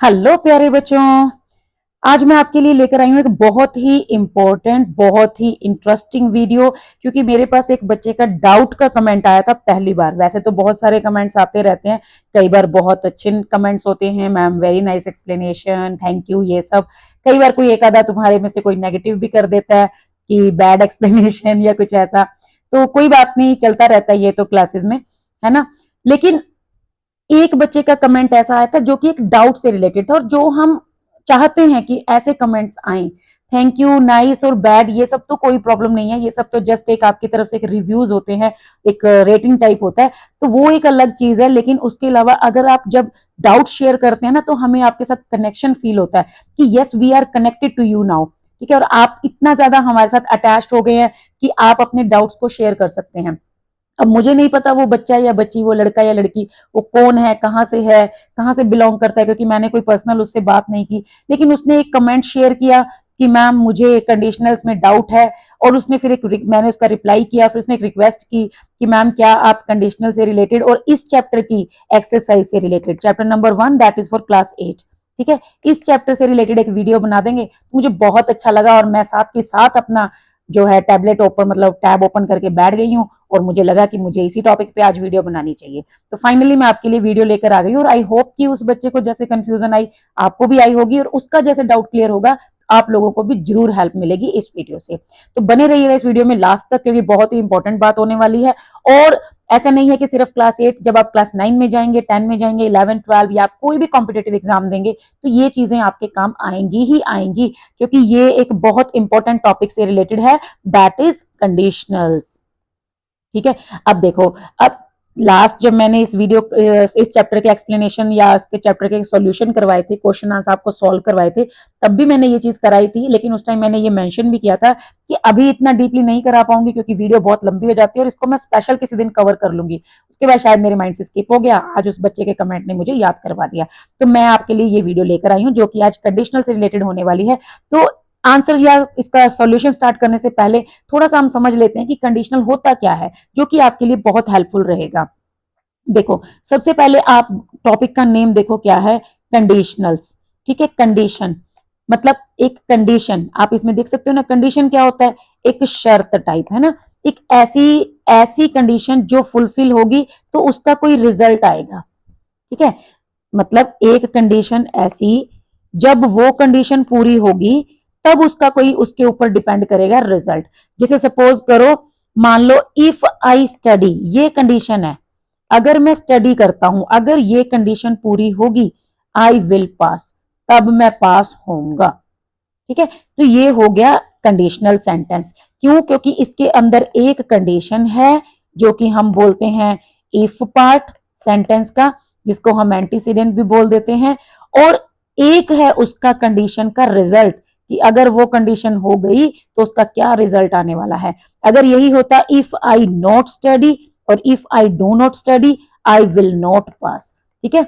Hello प्यारे बच्चों। आज मैं आपके लिए लेकर आई हूँ एक बहुत ही इम्पोर्टेंट, बहुत ही इंटरेस्टिंग वीडियो, क्योंकि मेरे पास एक बच्चे का डाउट का कमेंट आया था पहली बार। वैसे तो बहुत सारे कमेंट्स आते रहते हैं, कई बार बहुत अच्छे कमेंट्स होते हैं, ma'am very nice explanation, thank you, ये सब। कई बार कोई एक आधा तुम्हारे में से कोई नेगेटिव भी कर देता है कि बैड एक्सप्लेनेशन या कुछ ऐसा। तो कोई बात नहीं, चलता रहता है ये तो क्लासेस में, है ना। लेकिन एक बच्चे का कमेंट ऐसा आया था जो कि एक डाउट से रिलेटेड था, और जो हम चाहते हैं कि ऐसे कमेंट्स आए। थैंक यू, नाइस और बैड ये सब तो कोई प्रॉब्लम नहीं है, ये सब तो जस्ट एक आपकी तरफ से एक रिव्यूज होते हैं, एक रेटिंग टाइप होता है, तो वो एक अलग चीज है। लेकिन उसके अलावा अगर आप जब डाउट शेयर करते हैं ना, तो हमें आपके साथ कनेक्शन फील होता है कि yes we are connected to you now, ठीक है। और आप इतना ज्यादा हमारे साथ अटैच्ड हो गए हैं कि आप अपने डाउट्स को शेयर कर सकते हैं। अब मुझे नहीं पता वो बच्चा या बच्ची, वो लड़का या लड़की, वो कौन है, कहाँ से बिलोंग करता है, क्योंकि मैंने कोई पर्सनल उससे बात नहीं की। लेकिन उसने एक कमेंट शेयर किया कि मैम मुझे कंडीशनल्स में डाउट है, और उसने फिर मैंने उसका रिप्लाई किया, फिर उसने एक रिक्वेस्ट की कि मैम क्या आप कंडीशनल से रिलेटेड और इस चैप्टर की एक्सरसाइज से related, chapter number 1 that is for class 8, ठीक है, इस चैप्टर से रिलेटेड एक वीडियो बना देंगे। तो मुझे बहुत अच्छा लगा, और मैं साथ के साथ अपना जो है टैबलेट ओपन, मतलब टैब ओपन करके बैठ गई हूँ, और मुझे लगा कि मुझे इसी टॉपिक पे आज वीडियो बनानी चाहिए। तो फाइनली मैं आपके लिए वीडियो लेकर आ गई हूँ, और आई होप कि उस बच्चे को जैसे कंफ्यूजन आई आपको भी आई होगी, और उसका जैसे डाउट क्लियर होगा आप लोगों को भी जरूर हेल्प मिलेगी इस वीडियो से। तो बने रहिएगा इस वीडियो में लास्ट तक, क्योंकि बहुत ही इंपॉर्टेंट बात होने वाली है। और ऐसा नहीं है कि सिर्फ क्लास 8, जब आप क्लास 9 में जाएंगे, 10 में जाएंगे, 11 12 या आप कोई भी कॉम्पिटेटिव एग्जाम देंगे, तो ये चीजें आपके काम आएंगी ही आएंगी, क्योंकि ये एक बहुत इंपॉर्टेंट टॉपिक से रिलेटेड है, दैट इज कंडीशनल्स, ठीक है। अब देखो, अब लास्ट जब मैंने इस चैप्टर के एक्सप्लेनेशन या इसके चैप्टर के सॉल्यूशन करवाए थे, क्वेश्चन आंसर आपको सॉल्व करवाए थे, तब भी मैंने ये चीज कराई थी। लेकिन उस टाइम मैंने ये मेंशन भी किया था कि अभी इतना डीपली नहीं करा पाऊंगी, क्योंकि वीडियो बहुत लंबी हो जाती है, और इसको मैं स्पेशल किसी दिन कवर कर लूंगी। उसके बाद शायद मेरे माइंड से स्किप हो गया, आज उस बच्चे के कमेंट ने मुझे याद करवा दिया। तो मैं आपके लिए ये वीडियो लेकर आई हूँ, जो कि आज कंडीशनल से रिलेटेड होने वाली है। तो आंसर या इसका सॉल्यूशन स्टार्ट करने से पहले थोड़ा सा हम समझ लेते हैं कि कंडीशनल होता क्या है, जो कि आपके लिए बहुत हेल्पफुल रहेगा। देखो, सबसे पहले आप टॉपिक का नेम देखो क्या है, कंडीशनल्स, ठीक है। कंडीशन मतलब एक कंडीशन, आप इसमें देख सकते हो ना, कंडीशन क्या होता है, एक शर्त टाइप, है ना। एक ऐसी ऐसी कंडीशन जो फुलफिल होगी तो उसका कोई रिजल्ट आएगा, ठीक है। मतलब एक कंडीशन ऐसी, जब वो कंडीशन पूरी होगी तब उसका कोई उसके ऊपर डिपेंड करेगा रिजल्ट। जैसे सपोज करो, मान लो इफ आई स्टडी, ये कंडीशन है, अगर मैं स्टडी करता हूं, अगर ये कंडीशन पूरी होगी, आई विल पास, तब मैं पास होऊंगा, ठीक है। तो ये हो गया कंडीशनल सेंटेंस। क्यों? क्योंकि इसके अंदर एक कंडीशन है, जो कि हम बोलते हैं इफ पार्ट सेंटेंस का, जिसको हम एंटीसीडेंट भी बोल देते हैं, और एक है उसका कंडीशन का रिजल्ट, कि अगर वो कंडीशन हो गई तो उसका क्या रिजल्ट आने वाला है। अगर यही होता इफ आई नॉट स्टडी और if I do not study, I will not pass, ठीक है।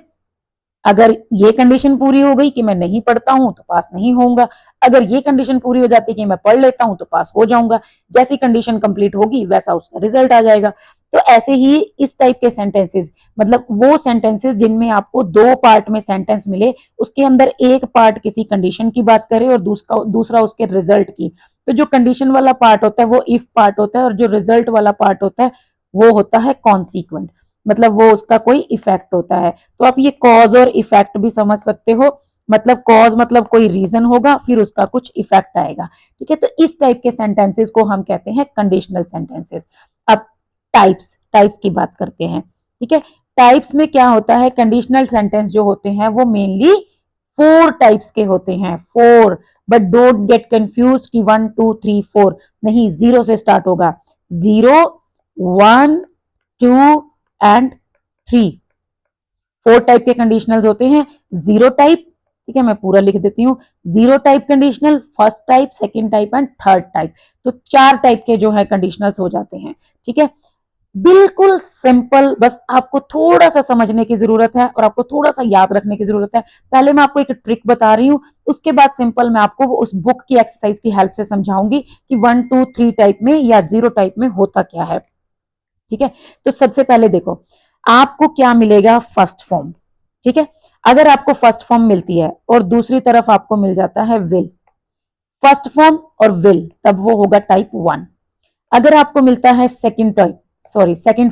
अगर ये कंडीशन पूरी हो गई कि मैं नहीं पढ़ता हूं तो पास नहीं होऊंगा, अगर ये कंडीशन पूरी हो जाती है कि मैं पढ़ लेता हूं तो पास हो जाऊंगा, जैसी कंडीशन कंप्लीट होगी वैसा उसका रिजल्ट आ जाएगा। तो ऐसे ही इस टाइप के सेंटेंसेस, मतलब वो सेंटेंसेस जिनमें आपको दो पार्ट में सेंटेंस मिले, उसके अंदर एक पार्ट किसी कंडीशन की बात करे और दूसरा उसके रिजल्ट की। तो जो कंडीशन वाला पार्ट होता है वो इफ पार्ट होता है, और जो रिजल्ट वाला पार्ट होता है वो होता है कॉन्सिक्वेंट, मतलब वो उसका कोई इफेक्ट होता है। तो आप ये कॉज और इफेक्ट भी समझ सकते हो, मतलब कॉज मतलब कोई रीजन होगा, फिर उसका कुछ इफेक्ट आएगा, ठीक है। तो इस टाइप के सेंटेंसेस को हम कहते हैं कंडीशनल सेंटेंसेस। अब टाइप्स टाइप्स की बात करते हैं, ठीक है। टाइप्स में क्या होता है, कंडीशनल सेंटेंस जो होते हैं वो मेनली 4 टाइप्स के होते हैं, 4। बट डोंट गेट कंफ्यूज कि 1 2 3 4 नहीं, 0 से स्टार्ट होगा, 0 1 2 एंड 3, 4 टाइप के कंडीशनल्स होते हैं। जीरो टाइप, ठीक है, मैं पूरा लिख देती हूँ, zero type conditional, first type, second type and third type. तो 4 टाइप के जो है कंडीशनल्स हो जाते हैं, ठीक है। बिल्कुल सिंपल, बस आपको थोड़ा सा समझने की जरूरत है और आपको थोड़ा सा याद रखने की जरूरत है। पहले मैं आपको एक ट्रिक बता रही हूँ, उसके बाद सिंपल मैं आपको उस बुक की एक्सरसाइज की हेल्प से समझाऊंगी कि 1 2 3 टाइप में या 0 टाइप में होता क्या है, ठीक है। तो सबसे पहले देखो, आपको क्या मिलेगा, फर्स्ट फॉर्म, ठीक है। अगर आपको फर्स्ट फॉर्म मिलती है और दूसरी तरफ आपको मिल जाता है विल, फर्स्ट फॉर्म और विल, तब वो होगा टाइप 1। अगर आपको मिलता है सेकंड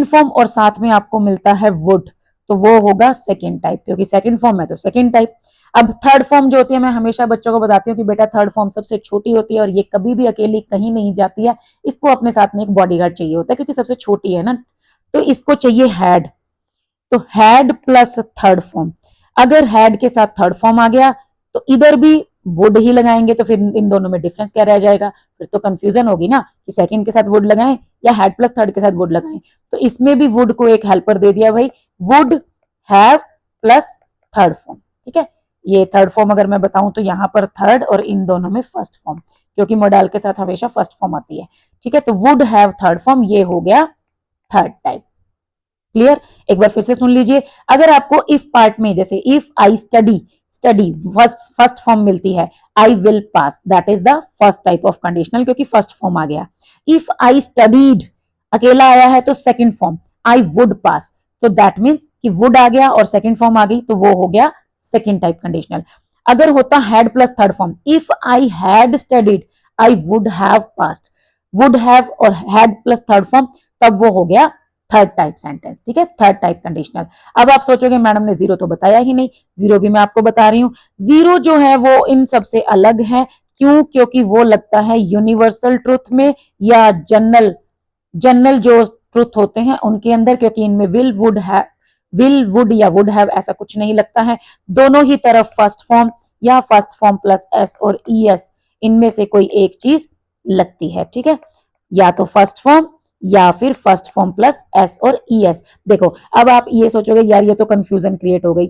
फॉर्म और साथ में आपको मिलता है वुड, तो वो होगा सेकंड टाइप, क्योंकि सेकंड फॉर्म है तो सेकंड टाइप। अब थर्ड फॉर्म जो होती है, मैं हमेशा बच्चों को बताती हूँ कि बेटा थर्ड फॉर्म सबसे छोटी होती है और ये कभी भी अकेली कहीं नहीं जाती है, इसको अपने साथ में एक बॉडीगार्ड चाहिए होता है क्योंकि सबसे छोटी है ना, तो इसको चाहिए हैड। तो हैड प्लस थर्ड फॉर्म, अगर हैड के साथ थर्ड फॉर्म आ गया तो इधर भी वुड ही लगाएंगे, तो फिर इन दोनों में डिफरेंस क्या रह जाएगा, फिर तो कंफ्यूजन होगी ना कि सेकंड के साथ वुड लगाएं या हैड प्लस थर्ड के साथ वुड लगाएं। तो इसमें भी वुड को एक हेल्पर दे दिया भाई, would have plus third form. ठीक है, ये थर्ड फॉर्म अगर मैं बताऊं तो यहाँ पर थर्ड और इन दोनों में फर्स्ट फॉर्म, क्योंकि मॉडल के साथ हमेशा फर्स्ट फॉर्म आती है। ठीक है, तो वुड हैव थर्ड फॉर्म, ये हो गया थर्ड टाइप। क्लियर, एक बार फिर से सुन लीजिए। अगर आपको इफ पार्ट में जैसे if I study first form मिलती है, I will pass, that is the first type of conditional, क्योंकि फर्स्ट फॉर्म आ गया। इफ आई स्टडीड अकेला आया है तो सेकंड फॉर्म, आई वुड पास, तो दैट मीन्स कि वुड आ गया और सेकंड फॉर्म आ गई, तो वो हो गया सेकंड टाइप कंडीशनल। अगर होता had plus third form, if I had studied I would have passed, would have और हैड प्लस थर्ड फॉर्म, तब वो हो गया थर्ड टाइप सेंटेंस। ठीक है, थर्ड टाइप कंडीशनल। अब आप सोचोगे मैडम ने जीरो तो बताया ही नहीं, जीरो भी मैं आपको बता रही हूं। जीरो जो है वो इन सबसे अलग है, क्यों? क्योंकि वो लगता है यूनिवर्सल ट्रुथ में या जनरल जो ट्रुथ होते हैं उनके अंदर, क्योंकि इनमें विल वुड या वुड हैव ऐसा कुछ नहीं लगता है। दोनों ही तरफ फर्स्ट फॉर्म या फर्स्ट फॉर्म प्लस एस और ई एस, इनमें से कोई एक चीज लगती है। ठीक है, या तो फर्स्ट फॉर्म या फिर फर्स्ट फॉर्म प्लस एस और ई एस। देखो, अब आप ये सोचोगे यार ये तो कंफ्यूजन क्रिएट हो गई,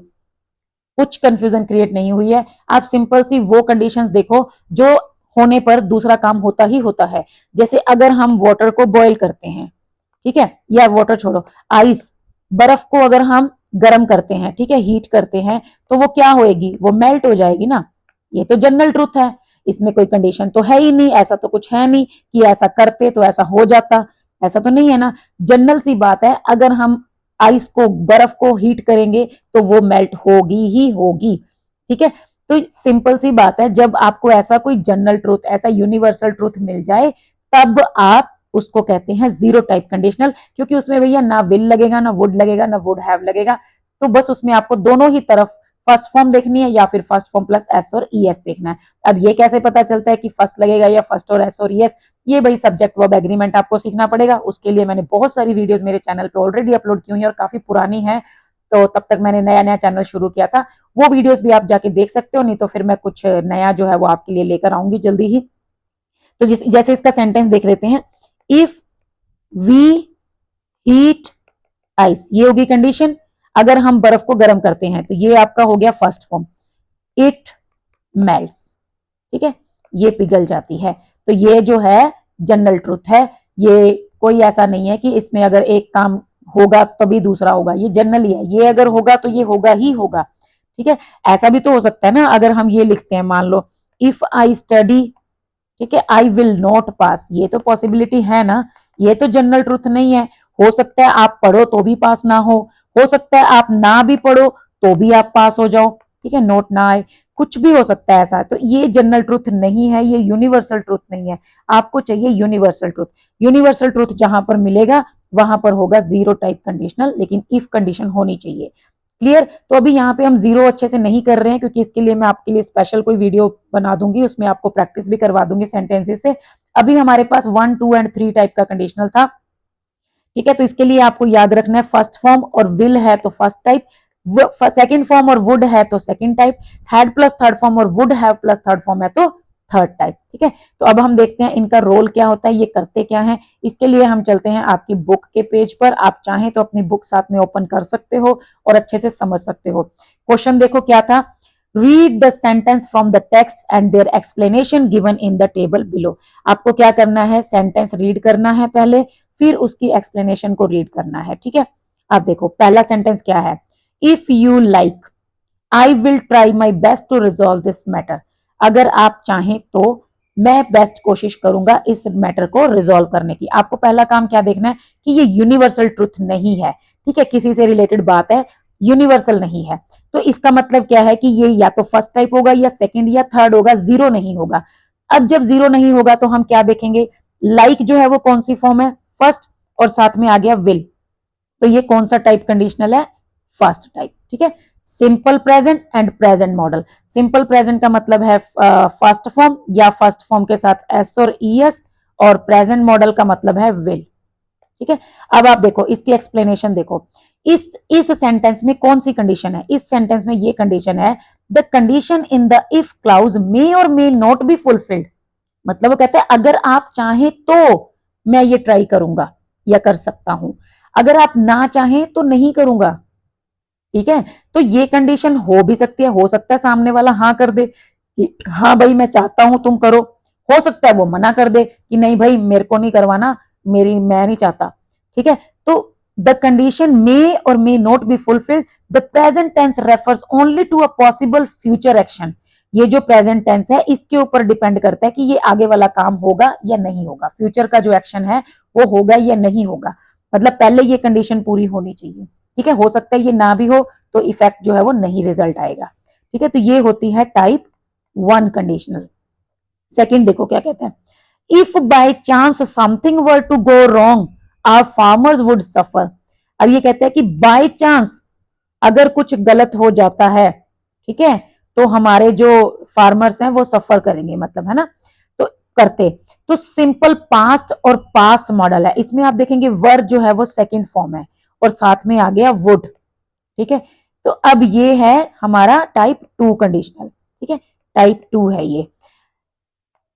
कुछ कंफ्यूजन क्रिएट नहीं हुई है। आप सिंपल सी वो कंडीशंस देखो जो होने पर दूसरा काम होता ही होता है। जैसे अगर हम वाटर को बॉईल करते हैं, ठीक है, या वाटर छोड़ो, आइस, बर्फ को अगर हम गर्म करते हैं, ठीक है, हीट करते हैं, तो वो क्या होएगी, वो मेल्ट हो जाएगी ना। ये तो जनरल ट्रूथ है, इसमें कोई कंडीशन तो है ही नहीं, ऐसा तो कुछ है नहीं कि ऐसा करते तो ऐसा हो जाता, ऐसा तो नहीं है ना। जनरल सी बात है, अगर हम आइस को, बर्फ को हीट करेंगे तो वो मेल्ट होगी ही होगी। ठीक है, तो सिंपल सी बात है, जब आपको ऐसा कोई जनरल ट्रूथ, ऐसा यूनिवर्सल ट्रूथ मिल जाए, तब आप उसको कहते हैं जीरो टाइप कंडीशनल, क्योंकि उसमें भैया ना विल लगेगा, ना वुड लगेगा, ना वुड हैव लगेगा। तो बस उसमें आपको दोनों ही तरफ फर्स्ट फॉर्म देखनी है या फिर फर्स्ट फॉर्म प्लस एस और ई एस देखना है। अब ये कैसे पता चलता है कि फर्स्ट लगेगा या फर्स्ट और एस और ई एस, ये भाई सब्जेक्ट वर्ब एग्रीमेंट आपको सीखना पड़ेगा। उसके लिए मैंने बहुत सारी वीडियोस मेरे चैनल पे ऑलरेडी अपलोड की हुई है और काफी पुरानी है, तो तब तक मैंने नया नया चैनल शुरू किया था, वो वीडियोस भी आप जाके देख सकते हो, नहीं तो फिर मैं कुछ नया जो है वो आपके लिए लेकर आऊंगी जल्दी ही। तो जैसे इसका सेंटेंस देख लेते हैं, इफ वी हीट आइस, ये होगी कंडीशन। अगर हम बर्फ को गर्म करते हैं तो ये आपका हो गया फर्स्ट फॉर्म, इट मेल्ट्स, ठीक है, ये पिघल जाती है। तो ये जो है जनरल ट्रुथ है, ये कोई ऐसा नहीं है कि इसमें अगर एक काम होगा तभी दूसरा होगा, ये जनरली है, ये अगर होगा तो ये होगा ही होगा। ठीक है, ऐसा भी तो हो सकता है ना, अगर हम ये लिखते हैं, मान लो इफ आई स्टडी, ठीक है, आई विल नॉट पास, ये तो पॉसिबिलिटी है ना, ये तो जनरल ट्रुथ नहीं है। हो सकता है आप पढ़ो तो भी पास ना हो सकता है आप ना भी पढ़ो तो भी आप पास हो जाओ, ठीक है, नोट ना आए, कुछ भी हो सकता है ऐसा। तो ये जनरल ट्रुथ नहीं है, ये यूनिवर्सल ट्रुथ नहीं है, आपको चाहिए यूनिवर्सल ट्रुथ। यूनिवर्सल ट्रुथ जहां पर मिलेगा वहां पर होगा जीरो टाइप कंडीशनल, लेकिन इफ कंडीशन होनी चाहिए। क्लियर, तो अभी यहाँ पे हम जीरो अच्छे से नहीं कर रहे हैं, क्योंकि इसके लिए मैं आपके लिए स्पेशल कोई वीडियो बना दूंगी, उसमें आपको प्रैक्टिस भी करवा दूंगी सेंटेंसेस से। अभी हमारे पास 1, 2 एंड 3 टाइप का कंडीशनल था। ठीक है, तो इसके लिए आपको याद रखना है, फर्स्ट फॉर्म और विल है तो फर्स्ट टाइप, सेकंड फॉर्म और वुड है तो second type, had plus third form और would have plus third form है तो थर्ड टाइप। ठीक है, तो अब हम देखते हैं इनका रोल क्या होता है, ये करते क्या है। इसके लिए हम चलते हैं आपकी बुक के पेज पर, आप चाहें तो अपनी बुक साथ में ओपन कर सकते हो और अच्छे से समझ सकते हो। क्वेश्चन देखो क्या था, read the sentence from the text and their explanation given in the table below. आपको क्या करना है, सेंटेंस रीड करना है पहले, फिर उसकी एक्सप्लेनेशन को रीड करना है। ठीक है, अब देखो पहला सेंटेंस क्या है, if you like I will try my best to resolve this matter. अगर आप चाहें तो मैं बेस्ट कोशिश करूंगा इस मैटर को रिजॉल्व करने की। आपको पहला काम क्या देखना है कि ये यूनिवर्सल ट्रुथ नहीं है, ठीक है, किसी से रिलेटेड बात है, यूनिवर्सल नहीं है। तो इसका मतलब क्या है कि ये या तो फर्स्ट टाइप होगा या सेकंड या थर्ड होगा, जीरो नहीं होगा। अब जब जीरो नहीं होगा तो हम क्या देखेंगे, लाइक जो है वो कौन सी फॉर्म है, फर्स्ट, और साथ में आ गया विल, तो ये कौन सा टाइप कंडीशनल है, फर्स्ट टाइप। ठीक है, simple present and present model. Simple present का मतलब है फर्स्ट फॉर्म या फर्स्ट फॉर्म के साथ एस और ईएस, और प्रेजेंट मॉडल का मतलब है विल। ठीक है, अब आप देखो इसकी एक्सप्लेनेशन देखो, इस सेंटेंस में कौन सी कंडीशन है, इस सेंटेंस में ये कंडीशन है, the condition in the if clause may और मे नॉट बी फुलफिल्ड। मतलब वो कहते हैं अगर आप चाहें तो मैं ये ट्राई करूंगा या कर सकता हूं, अगर आप ना चाहें तो नहीं करूंगा। ठीक है, तो ये कंडीशन हो भी सकती है, हो सकता है सामने वाला हाँ कर दे कि हाँ भाई मैं चाहता हूं तुम करो, हो सकता है वो मना कर दे कि नहीं भाई मेरे को नहीं करवाना, मैं नहीं चाहता। ठीक है, तो द कंडीशन मे और may not be fulfilled, the present tense refers only to a possible future action. ये जो प्रेजेंट टेंस है इसके ऊपर डिपेंड करता है कि ये आगे वाला काम होगा या नहीं होगा, फ्यूचर का जो एक्शन है वो होगा या नहीं होगा, मतलब पहले ये कंडीशन पूरी होनी चाहिए। ठीक है, हो सकता है ये ना भी हो तो इफेक्ट जो है वो नहीं रिजल्ट आएगा। ठीक है, तो ये होती है टाइप 1 कंडीशनल। सेकंड देखो क्या कहता है, if by chance something were to go wrong our farmers would suffer. अब ये कहता है कि बाय चांस अगर कुछ गलत हो जाता है, ठीक है, तो हमारे जो फार्मर्स हैं वो सफर करेंगे, मतलब है ना, तो करते। तो सिंपल पास्ट और पास्ट मॉडल है, इसमें आप देखेंगे वर जो है वो सेकंड फॉर्म है और साथ में आ गया वुड। ठीक है, तो अब ये है हमारा टाइप 2 कंडीशनल। ठीक है, टाइप 2 है ये,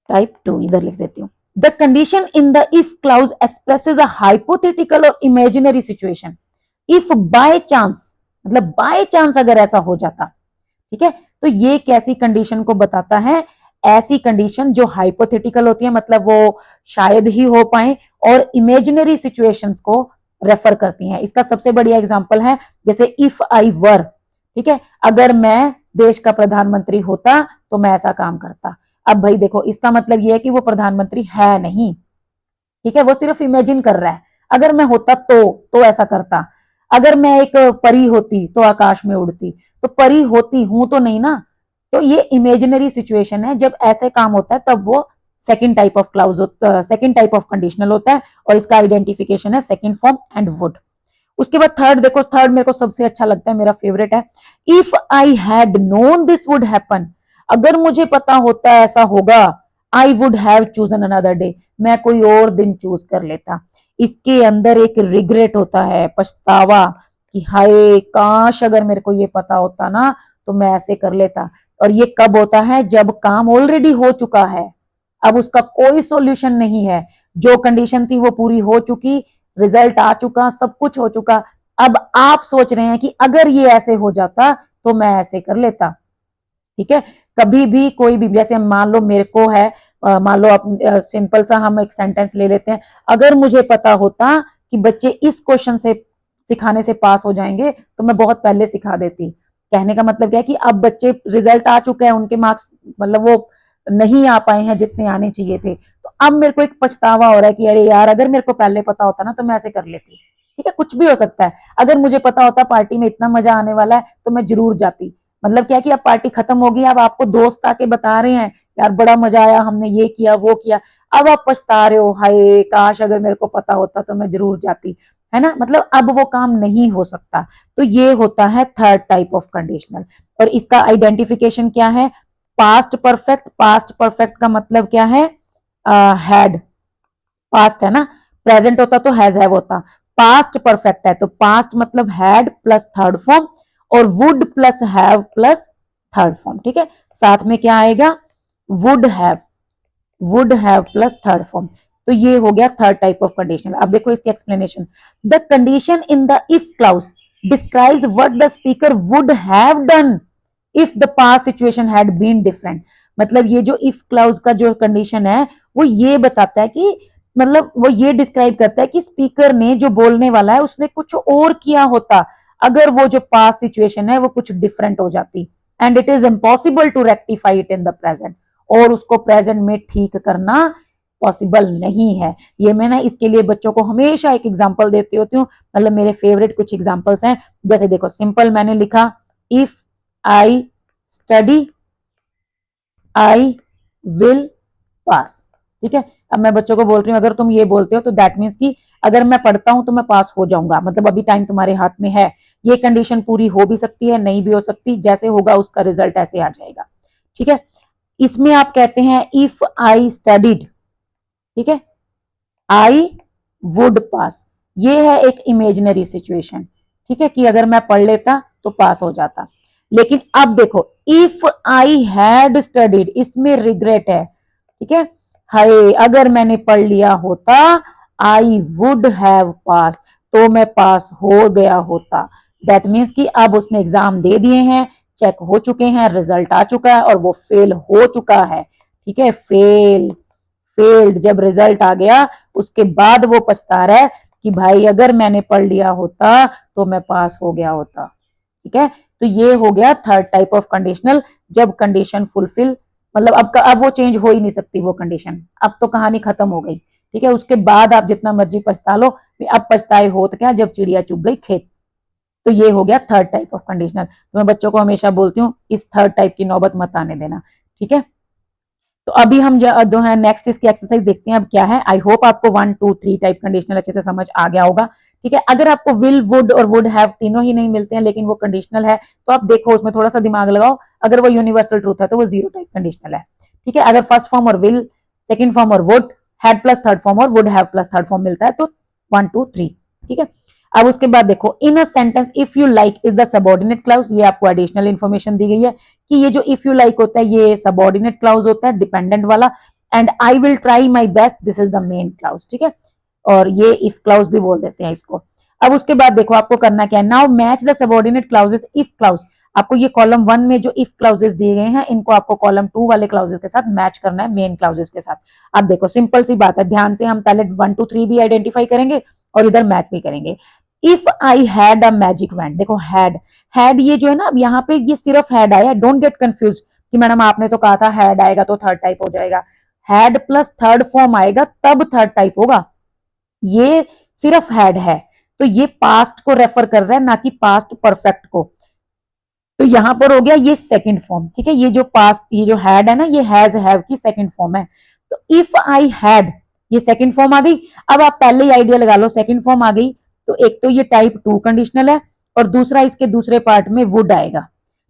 टाइप 2 इधर लिख देती हूँ। The condition in the if clause expresses a hypothetical और imaginary situation. If by chance, मतलब बाय चांस अगर ऐसा हो जाता, ठीक है, तो ये कैसी कंडीशन को बताता है, ऐसी कंडीशन जो हाइपोथेटिकल होती है, मतलब वो शायद ही हो पाए, और इमेजिनरी सिचुएशंस को रेफर करती हैं। इसका सबसे बढ़िया एग्जांपल है जैसे इफ आई वर, ठीक है, अगर मैं देश का प्रधानमंत्री होता तो मैं ऐसा काम करता। अब भाई देखो इसका मतलब यह है कि वो प्रधानमंत्री है नहीं, ठीक है, वो सिर्फ इमेजिन कर रहा है, अगर मैं होता तो ऐसा करता, अगर मैं एक परी होती तो आकाश में उड़ती, तो परी होती हूं तो नहीं ना, तो ये इमेजिनरी सिचुएशन है, जब ऐसे काम होता है तब वो second type of clause second type of conditional होता है, और इसका आइडेंटिफिकेशन है सेकंड फॉर्म एंड वुड। उसके बाद थर्ड देखो, थर्ड मेरे को सबसे अच्छा लगता है, मेरा फेवरेट है, if I had known this would happen. अगर मुझे पता होता ऐसा होगा, आई would have chosen another day, मैं कोई और दिन चूज कर लेता। इसके अंदर एक रिग्रेट होता है, पछतावा, कि हाय काश अगर मेरे को ये पता होता ना तो मैं ऐसे कर लेता। और ये कब होता है, जब काम ऑलरेडी हो चुका है, अब उसका कोई सॉल्यूशन नहीं है, जो कंडीशन थी वो पूरी हो चुकी, रिजल्ट आ चुका, सब कुछ हो चुका। अब आप सोच रहे हैं कि अगर ये ऐसे हो जाता तो मैं ऐसे कर लेता। ठीक है, कभी भी कोई भी, जैसे मान लो मेरे को है, मान लो सिंपल सा हम एक सेंटेंस ले लेते हैं, अगर मुझे पता होता कि बच्चे इस क्वेश्चन से सिखाने से पास हो जाएंगे तो मैं बहुत पहले सिखा देती। कहने का मतलब क्या है कि अब बच्चे रिजल्ट आ चुके हैं, उनके मार्क्स मतलब वो नहीं आ पाए हैं जितने आने चाहिए थे, तो अब मेरे को एक पछतावा हो रहा है कि अरे यार अगर मेरे को पहले पता होता ना तो मैं ऐसे कर लेती। ठीक है, कुछ भी हो सकता है, अगर मुझे पता होता पार्टी में इतना मजा आने वाला है तो मैं जरूर जाती। मतलब क्या कि अब पार्टी खत्म हो गई, अब आपको दोस्त आके बता रहे हैं यार बड़ा मजा आया, हमने ये किया वो किया, अब आप पछता रहे हो, हाय काश अगर मेरे को पता होता तो मैं जरूर जाती, है ना, मतलब अब वो काम नहीं हो सकता। तो ये होता है थर्ड टाइप ऑफ कंडीशनल, और इसका आइडेंटिफिकेशन क्या है, पास्ट परफेक्ट। पास्ट परफेक्ट का मतलब क्या है, हैड, पास्ट है ना, प्रेजेंट होता तो हैज हैव होता, पास्ट परफेक्ट है तो पास्ट मतलब हैड प्लस थर्ड फॉर्म, और would plus have plus third form. ठीक है, साथ में क्या आएगा, would have plus third form. तो ये हो गया थर्ड टाइप ऑफ कंडीशनल। अब देखो इसकी explanation, the condition in the if clause describes what the speaker would have done if the past situation had been different. मतलब ये जो इफ क्लाउज का जो कंडीशन है वो ये बताता है कि, मतलब वो ये डिस्क्राइब करता है कि स्पीकर ने, जो बोलने वाला है, उसने कुछ और किया होता अगर वो जो पास्ट सिचुएशन है वो कुछ डिफरेंट हो जाती, and it is impossible to rectify it in the present, और उसको प्रेजेंट में ठीक करना पॉसिबल नहीं है। ये मैं ना इसके लिए बच्चों को हमेशा एक एग्जांपल देती होती हूँ, मतलब मेरे फेवरेट कुछ एग्जांपल्स हैं। जैसे देखो सिंपल मैंने लिखा if I study I will pass, ठीक है। अब मैं बच्चों को बोल रही हूँ अगर तुम ये बोलते हो तो दैट मीन्स कि अगर मैं पढ़ता हूं तो मैं पास हो जाऊंगा, मतलब अभी टाइम तुम्हारे हाथ में है। ये कंडीशन पूरी हो भी सकती है, नहीं भी हो सकती, जैसे होगा उसका रिजल्ट ऐसे आ जाएगा, ठीक है। इसमें आप कहते हैं इफ आई स्टडीड, ठीक है, आई वुड पास। ये है एक इमेजिनरी सिचुएशन, ठीक है, कि अगर मैं पढ़ लेता तो पास हो जाता। लेकिन अब देखो इफ आई हैड स्टडीड, इसमें रिग्रेट है, ठीक है। हाय अगर मैंने पढ़ लिया होता, आई वुड हैव पास, तो मैं पास हो गया होता। दैट मीन्स कि अब उसने एग्जाम दे दिए हैं, चेक हो चुके हैं, रिजल्ट आ चुका है और वो फेल हो चुका है, ठीक है। फेल्ड जब रिजल्ट आ गया उसके बाद वो पछता रहा है कि भाई अगर मैंने पढ़ लिया होता तो मैं पास हो गया होता, ठीक है। तो ये हो गया थर्ड टाइप ऑफ कंडीशनल, जब कंडीशन फुलफिल, मतलब अब वो चेंज हो ही नहीं सकती वो कंडीशन, अब तो कहानी खत्म हो गई, ठीक है। उसके बाद आप जितना मर्जी पछता लो, अब पछताए हो तो क्या जब चिड़िया चुग गई खेत। तो ये हो गया थर्ड टाइप ऑफ कंडीशनल। तो मैं बच्चों को हमेशा बोलती हूँ इस थर्ड टाइप की नौबत मत आने देना, ठीक है। तो अभी हम जो है नेक्स्ट इसकी एक्सरसाइज देखते हैं अब क्या है। आई होप आपको 1 2 3 टाइप कंडीशनल अच्छे से समझ आ गया होगा, ठीक है। अगर आपको विल वुड और वुड हैव तीनों ही नहीं मिलते हैं लेकिन वो कंडीशनल है तो आप देखो उसमें थोड़ा सा दिमाग लगाओ, अगर वो यूनिवर्सल ट्रूथ है तो वो जीरो टाइप कंडीशनल है, ठीक है। अगर फर्स्ट फॉर्म और विल, सेकंड फॉर्म और would, had plus third form और would have plus third form मिलता है तो 1 2 3, ठीक है। अब उसके बाद देखो in a sentence if you like is the subordinate clause, ये आपको एडिशनल इन्फॉर्मेशन दी गई है कि ये जो इफ यू लाइक होता है ये सबऑर्डिनेट क्लाउज होता है, डिपेंडेंट वाला। And I will try my best, this is the main clause, ठीक है। और ये इफ क्लाउज भी बोल देते हैं इसको। अब उसके बाद देखो आपको करना क्या है, now match the subordinate clauses if clause. आपको ये कॉलम 1 में जो इफ क्लाउजेस दिए गए हैं इनको आपको कॉलम 2 वाले क्लाउजेस के साथ मैच करना है, मेन क्लाउजेस के साथ। अब देखो सिंपल सी बात है, ध्यान से हम पहले 1 2 3 भी आइडेंटिफाई करेंगे और इधर मैच भी करेंगे। If I had a magic wand, देखो हैड ये जो है ना अब यहाँ पे ये सिर्फ हैड आया, डोंट गेट कंफ्यूज कि मैडम आपने तो कहा था हैड आएगा तो थर्ड टाइप हो जाएगा। हैड प्लस थर्ड फॉर्म आएगा तब थर्ड टाइप होगा, ये सिर्फ हैड है तो ये पास्ट को रेफर कर रहा है ना कि पास्ट परफेक्ट को। तो यहां पर हो गया ये सेकंड फॉर्म, ठीक है। ये जो पास्ट ये जो हैड है ना ये हैज हैव की सेकंड फॉर्म है। तो इफ आई हैड ये सेकंड फॉर्म आ गई। अब आप पहले ही आइडिया लगा लो, सेकंड फॉर्म आ गई तो एक तो ये टाइप 2 कंडीशनल है और दूसरा इसके दूसरे पार्ट में वुड आएगा,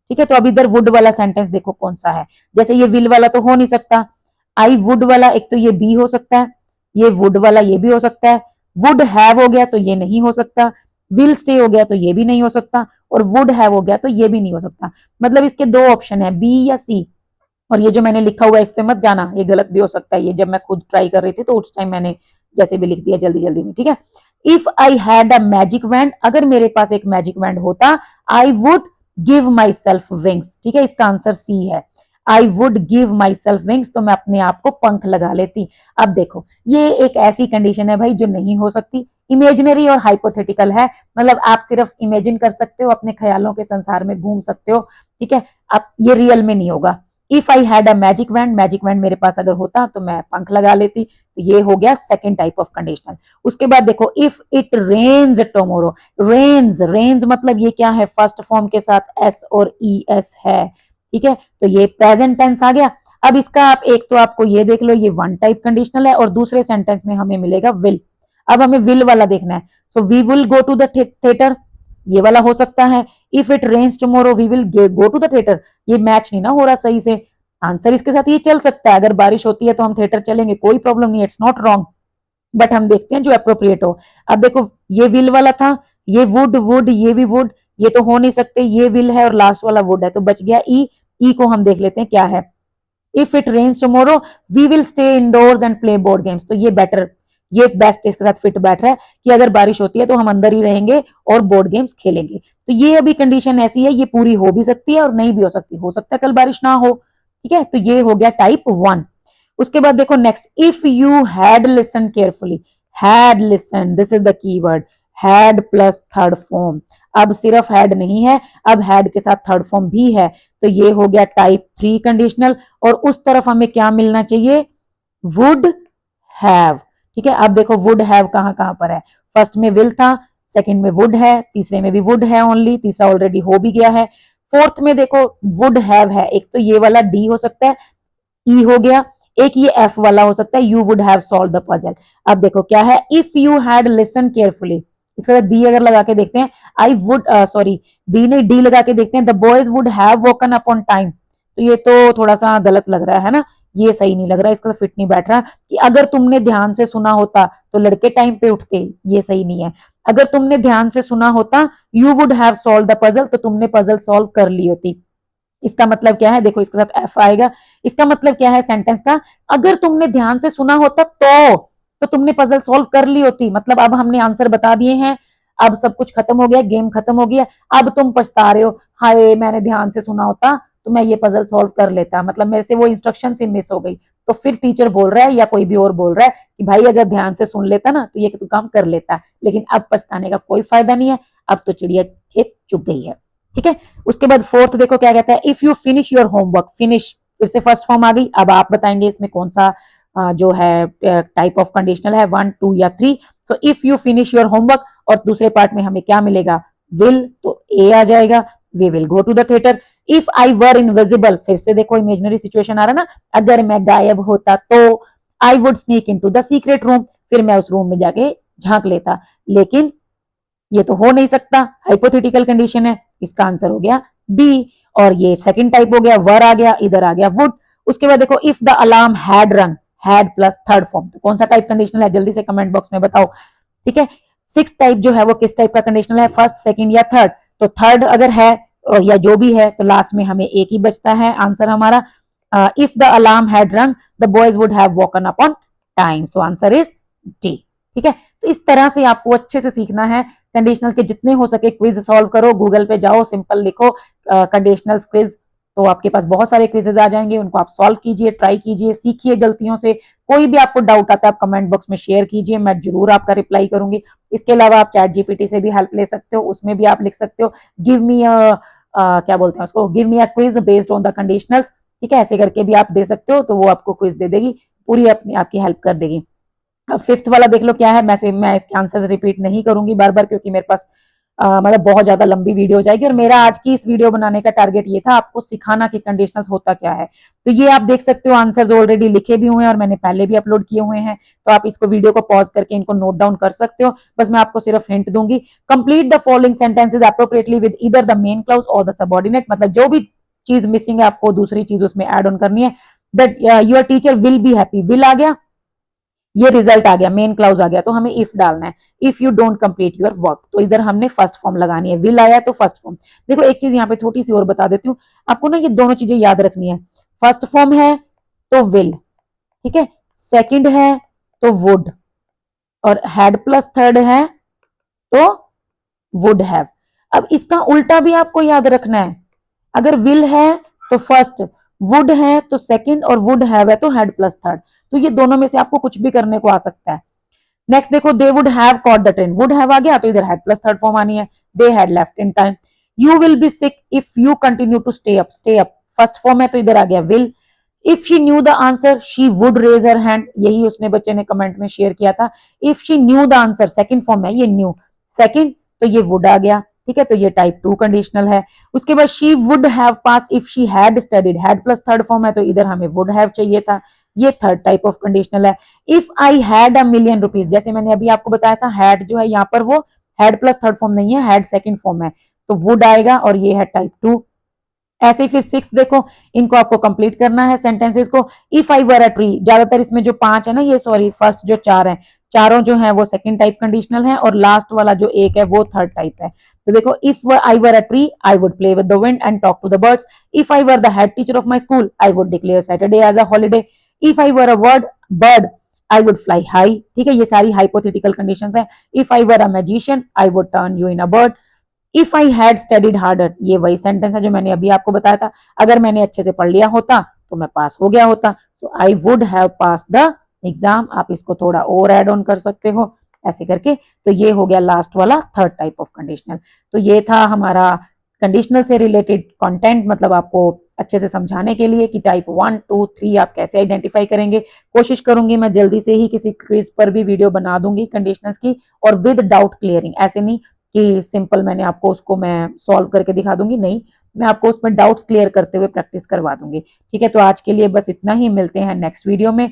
ठीक है। तो अब इधर वुड वाला सेंटेंस देखो कौन सा है, जैसे ये विल वाला तो हो नहीं सकता, आई वुड वाला एक तो ये बी हो सकता है, ये वुड वाला ये भी हो सकता है, वुड हैव हो गया तो ये नहीं हो सकता, विल स्टे हो गया तो ये भी नहीं हो सकता और वुड हैव हो गया तो ये भी नहीं हो सकता। मतलब इसके दो ऑप्शन है, बी या सी। और ये जो मैंने लिखा हुआ है इस पे मत जाना, ये गलत भी हो सकता है, ये जब मैं खुद ट्राई कर रही थी तो उस टाइम मैंने जैसे भी लिख दिया जल्दी जल्दी में, ठीक है। If I had a magic wand, अगर मेरे पास एक मैजिक वैंड होता, I would give my self wings, ठीक है। इसका आंसर सी है, I would give my self wings, तो मैं अपने आप को पंख लगा लेती। अब देखो ये एक ऐसी कंडीशन है भाई जो नहीं हो सकती, इमेजिनरी और हाइपोथेटिकल है, मतलब आप सिर्फ इमेजिन कर सकते हो, अपने ख्यालों के संसार में घूम सकते हो, ठीक है। अब ये रियल में नहीं होगा। If I had a magic wand, magic wand मेरे पास अगर होता तो मैं पंख लगा लेती, तो ये हो गया सेकंड टाइप ऑफ कंडीशनल। उसके बाद देखो if it rains tomorrow, rains मतलब ये क्या है, फर्स्ट फॉर्म के साथ एस और ई एस है, ठीक है। तो ये प्रेजेंट टेंस आ गया। अब इसका आप एक तो आपको ये देख लो ये 1 टाइप कंडीशनल है और दूसरे सेंटेंस में हमें मिलेगा विल। अब हमें विल वाला देखना है, so we will go to the theatre, ये वाला हो सकता है। If it rains tomorrow we will go to the theatre, ये मैच नहीं ना हो रहा सही से, आंसर इसके साथ ये चल सकता है, अगर बारिश होती है तो हम थिएटर चलेंगे, कोई प्रॉब्लम नहीं, इट्स नॉट रॉन्ग, बट हम देखते हैं जो अप्रोप्रिएट हो। अब देखो ये विल वाला था, ये वुड ये भी वुड, ये तो हो नहीं सकते, ये विल है और लास्ट वाला वुड है, तो बच गया ई को हम देख लेते हैं क्या है। If it rains tomorrow we will stay indoors and play board games, तो ये बेटर, ये बेस्ट इसके साथ फिट बैठ रहा है कि अगर बारिश होती है तो हम अंदर ही रहेंगे और बोर्ड गेम्स खेलेंगे। तो ये अभी कंडीशन ऐसी है, ये पूरी हो भी सकती है और नहीं भी हो सकता है कल बारिश ना हो, ठीक है। तो ये हो गया टाइप 1। उसके बाद देखो next, if you had listen carefully, had listen, this is the keyword, had plus third form. अब सिर्फ हैड नहीं है, अब हैड के साथ थर्ड फॉर्म भी है, तो ये हो गया टाइप 3 कंडीशनल। और उस तरफ हमें क्या मिलना चाहिए, वुड हैव। ठीक है, अब देखो वुड हैव कहाँ कहाँ पर है, फर्स्ट में विल था, सेकंड में वुड है, तीसरे में भी वुड है ओनली, तीसरा ऑलरेडी हो भी गया है, फोर्थ में देखो वुड हैव है, एक तो ये वाला डी हो सकता है, ई हो गया, एक ये एफ वाला हो सकता है, you would have solve the puzzle. अब देखो क्या है, if you had listen carefully, इसके बाद बी अगर लगा के देखते हैं, आई वुड सॉरी बी नहीं डी लगा के देखते हैं, the boys would have woken up on time, तो ये तो थोड़ा सा गलत लग रहा है ना, ये सही नहीं लग रहा, इसका फिट नहीं बैठ रहा, कि अगर तुमने ध्यान से सुना होता तो लड़के टाइम पे उठते, ये सही नहीं है, अगर तुमने ध्यान से सुना होता you would have solve the puzzle, तो तुमने पजल सॉल्व कर ली होती। इसका मतलब क्या है, देखो इसके साथ एफ आएगा, इसका मतलब क्या है सेंटेंस का, अगर तुमने ध्यान से सुना होता तो तुमने पजल सॉल्व कर ली होती, मतलब अब हमने आंसर बता दिए हैं, अब सब कुछ खत्म हो गया, गेम खत्म हो गया, अब तुम पछता रहे हो, हाय मैंने ध्यान से सुना होता तो मैं ये पजल सॉल्व कर लेता, मतलब मेरे से वो इंस्ट्रक्शन से मिस हो गई, तो फिर टीचर बोल रहा है या कोई भी और बोल रहा है कि भाई अगर ध्यान से सुन लेता ना तो ये तो काम कर लेता, लेकिन अब पछताने का कोई फायदा नहीं है, अब तो चिड़िया खेत चुग गई है। ठीक है, उसके बाद फोर्थ देखो क्या कहता है, if you finish your homework, finish फिर से फर्स्ट फॉर्म आ गई, अब आप बताएंगे इसमें कौन सा जो है टाइप ऑफ कंडीशनल है, 1 2 या 3। So if you finish your homework, और दूसरे पार्ट में हमें क्या मिलेगा, विल, तो ए आ जाएगा, we will go to the theatre. If I were invisible, फिर से देखो इमेजिनरी सिचुएशन आ रहा है ना, अगर मैं गायब होता तो I would sneak into the secret room, फिर मैं उस रूम में जाके झांक लेता, लेकिन ये तो हो नहीं सकता, हाइपोथेटिकल कंडीशन है, इसका आंसर हो गया बी। और ये सेकंड टाइप हो गया, वर आ गया, इधर आ गया वुड। उसके बाद देखो इफ द अलार्म हैड रंग, हैड प्लस थर्ड फॉर्म, तो कौन सा टाइप कंडीशनल है, जल्दी से कमेंट बॉक्स में बताओ। ठीक है, सिक्स टाइप जो है वो किस टाइप का कंडीशनल है, फर्स्ट सेकंड या थर्ड, तो थर्ड अगर है या जो भी है तो लास्ट में हमें एक ही बचता है आंसर हमारा, if the alarm had rung the boys would have woken up on time, so answer is D. ठीक है, तो इस तरह से आपको अच्छे से सीखना है, कंडीशनल्स के जितने हो सके क्विज सॉल्व करो, गूगल पे जाओ, सिंपल लिखो कंडीशनल्स क्विज, तो आपके पास बहुत सारे क्विजेज आ जाएंगे, उनको आप सॉल्व कीजिए, ट्राई कीजिए, सीखिए गलतियों से, कोई भी आपको डाउट आता है आप कमेंट बॉक्स में शेयर कीजिए, मैं जरूर आपका रिप्लाई करूंगी। इसके अलावा आप चैट जीपीटी से भी हेल्प ले सकते हो, उसमें भी आप लिख सकते हो गिव मी क्या बोलते हैं उसको, give me a quiz based on the conditionals. ठीक है, ऐसे करके भी आप दे सकते हो, तो वो आपको क्विज दे देगी, पूरी अपनी आपकी हेल्प कर देगी। अब फिफ्थ वाला देख लो क्या है, मैं इसके आंसर रिपीट नहीं करूंगी बार बार, क्योंकि मेरे पास मतलब बहुत ज्यादा लंबी वीडियो हो जाएगी, और मेरा आज की इस वीडियो बनाने का टारगेट ये था आपको सिखाना कि कंडीशनल्स होता क्या है। तो ये आप देख सकते हो आंसर्स ऑलरेडी लिखे भी हुए हैं और मैंने पहले भी अपलोड किए हुए हैं, तो आप इसको वीडियो को पॉज करके इनको नोट डाउन कर सकते हो। बस मैं आपको सिर्फ हिंट दूंगी, complete the following sentences appropriately with either the main clause और द सबऑर्डिनेट, मतलब जो भी चीज मिसिंग है आपको दूसरी चीज उसमें एड ऑन करनी है। That your teacher will be happy, will आ गया, ये रिजल्ट आ गया, मेन क्लाउज आ गया, तो हमें इफ डालना है, if you don't complete your work, तो इधर हमने फर्स्ट फॉर्म लगानी है, विल आया तो फर्स्ट फॉर्म। देखो एक चीज यहाँ पे छोटी सी और बता देती हूँ आपको ना, ये दोनों चीजें याद रखनी है, फर्स्ट फॉर्म है तो विल, ठीक है, सेकंड है तो वुड, और हैड प्लस थर्ड है तो वुड हैव। अब इसका उल्टा भी आपको याद रखना है, अगर विल है तो फर्स्ट, वुड है तो सेकंड, और वुड हैव है तो हैड प्लस थर्ड, तो ये दोनों में से आपको कुछ भी करने को आ सकता है। नेक्स्ट देखो, they would have caught the train, would have आ गया तो इधर हैड प्लस थर्ड फॉर्म आनी है, they had left in time. You will be sick if you continue to stay up, stay up first form है तो इधर आ गया will. If she knew the answer she would raise her hand, यही उसने बच्चे ने कमेंट में शेयर किया था। If she knew the answer second form है, ये न्यू सेकंड, तो ये वुड आ गया, ठीक है, तो ये टाइप 2 कंडीशनल है। उसके बाद she would have passed if she had studied, had plus third form है तो इधर हमें वुड हैव चाहिए था, ये थर्ड टाइप ऑफ कंडीशनल है। If I had a million rupees, जैसे मैंने अभी आपको बताया था, हैड जो है यहाँ पर वो हैड प्लस थर्ड फॉर्म नहीं है, हैड सेकंड फॉर्म है, तो वुड आएगा, और ये है टाइप 2। ऐसे ही फिर सिक्स देखो, इनको आपको कंप्लीट करना है सेंटेंसेस को। If I were a tree, ज्यादातर इसमें जो 5 है ना, ये सॉरी फर्स्ट जो 4 है, चारों जो है वो सेकंड टाइप कंडीशनल है, और लास्ट वाला जो एक है वो थर्ड टाइप है। तो देखो, if I were a tree I would play with the wind and talk to the birds. If I were the head teacher of my school I would declare Saturday as a holiday. If I were a bird I would fly high, ठीक है, ये सारी hypothetical conditions है। If I were a magician I would turn you in a bird. If I had studied harder, ये वही sentence है जो मैंने अभी आपको बताया था, अगर मैंने अच्छे से पढ़ लिया होता तो मैं पास हो गया होता, so I would have pass the exam. आप इसको थोड़ा और एड ऑन कर सकते हो ऐसे करके, तो ये हो गया लास्ट वाला थर्ड टाइप ऑफ कंडीशनल। तो ये था हमारा कंडीशनल से रिलेटेड कंटेंट, मतलब आपको अच्छे से समझाने के लिए कि टाइप 1, 2, 3 आप कैसे आइडेंटिफाई करेंगे। कोशिश करूंगी मैं जल्दी से ही किसी क्विज पर भी वीडियो बना दूंगी कंडीशनल्स की, और विद डाउट क्लियरिंग। ऐसे नहीं कि सिंपल मैंने आपको उसको मैं सॉल्व करके दिखा दूंगी, नहीं, मैं आपको उसमें डाउट्स क्लियर करते हुए प्रैक्टिस करवा दूंगी। ठीक है, तो आज के लिए बस इतना ही, मिलते हैं नेक्स्ट वीडियो में।